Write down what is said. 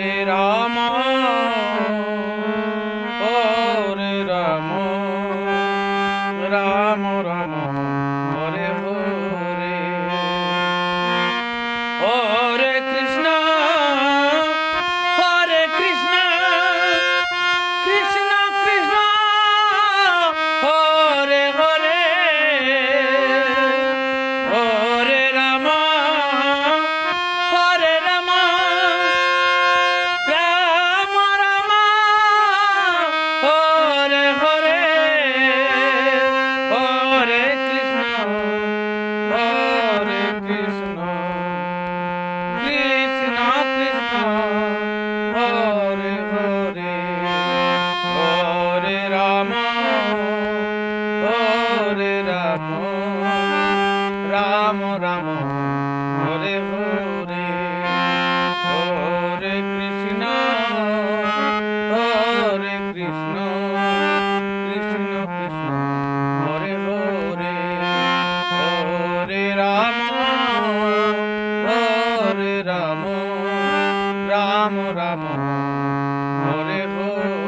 Hare Ram Hare Ram Ram Ram Hare Hare Hare Krishna Krishna Krishna Hare Hare Hare Ram Ram Ram Hare Hare Hare Krishna Krishna Krishna Hare Hare Hare Ram Ram Ram Hare Hare Hare Krishna Krishna Krishna Hare Hare Hare Ram Ram Ram Hare Hare